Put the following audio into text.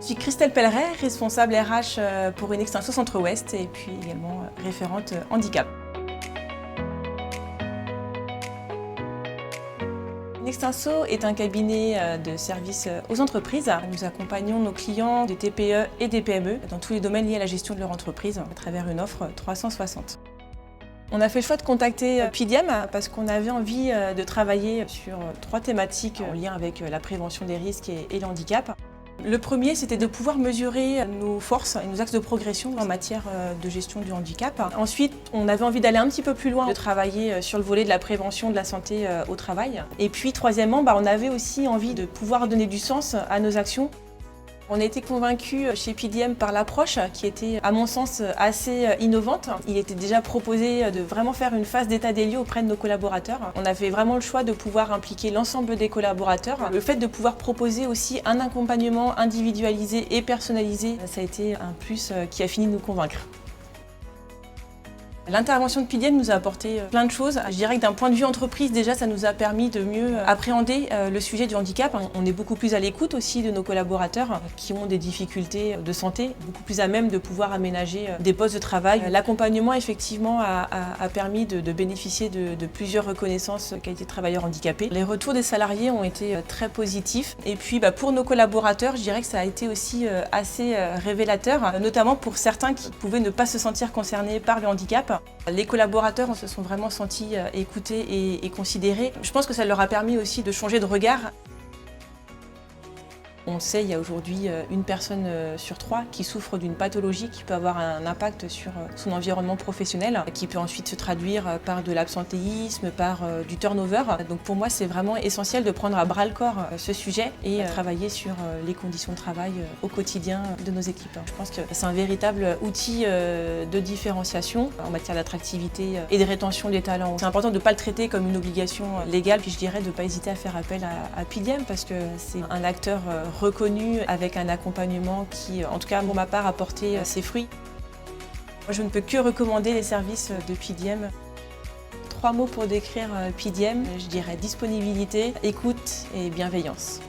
Je suis Christelle Pelleret, responsable RH pour une extenso Centre-Ouest et puis également référente handicap. Nextenso est un cabinet de services aux entreprises. Nous accompagnons nos clients des TPE et des PME dans tous les domaines liés à la gestion de leur entreprise à travers une offre 360. On a fait le choix de contacter PDIEM parce qu'on avait envie de travailler sur 3 thématiques en lien avec la prévention des risques et le handicap. Le premier, c'était de pouvoir mesurer nos forces et nos axes de progression en matière de gestion du handicap. Ensuite, on avait envie d'aller un petit peu plus loin, de travailler sur le volet de la prévention de la santé au travail. Et puis, troisièmement, on avait aussi envie de pouvoir donner du sens à nos actions. On a été convaincus chez PDIEM par l'approche qui était, à mon sens, assez innovante. Il était déjà proposé de vraiment faire une phase d'état des lieux auprès de nos collaborateurs. On a fait vraiment le choix de pouvoir impliquer l'ensemble des collaborateurs. Le fait de pouvoir proposer aussi un accompagnement individualisé et personnalisé, ça a été un plus qui a fini de nous convaincre. L'intervention de PDIEM nous a apporté plein de choses. Je dirais que d'un point de vue entreprise, déjà, ça nous a permis de mieux appréhender le sujet du handicap. On est beaucoup plus à l'écoute aussi de nos collaborateurs qui ont des difficultés de santé, beaucoup plus à même de pouvoir aménager des postes de travail. L'accompagnement, effectivement, a permis de bénéficier de plusieurs reconnaissances qualité de travailleur handicapé. Les retours des salariés ont été très positifs. Et puis, pour nos collaborateurs, je dirais que ça a été aussi assez révélateur, notamment pour certains qui pouvaient ne pas se sentir concernés par le handicap. Les collaborateurs se sont vraiment sentis écoutés et considérés. Je pense que ça leur a permis aussi de changer de regard. On sait qu'il y a aujourd'hui une personne sur 3 qui souffre d'une pathologie qui peut avoir un impact sur son environnement professionnel, qui peut ensuite se traduire par de l'absentéisme, par du turnover. Donc pour moi, c'est vraiment essentiel de prendre à bras le corps ce sujet et travailler sur les conditions de travail au quotidien de nos équipes. Je pense que c'est un véritable outil de différenciation en matière d'attractivité et de rétention des talents. C'est important de ne pas le traiter comme une obligation légale, puis je dirais de ne pas hésiter à faire appel à PDIEM parce que c'est un acteur reconnu avec un accompagnement qui, en tout cas pour ma part, a porté ses fruits. Moi, je ne peux que recommander les services de PDIEM. 3 mots pour décrire PDIEM, je dirais disponibilité, écoute et bienveillance.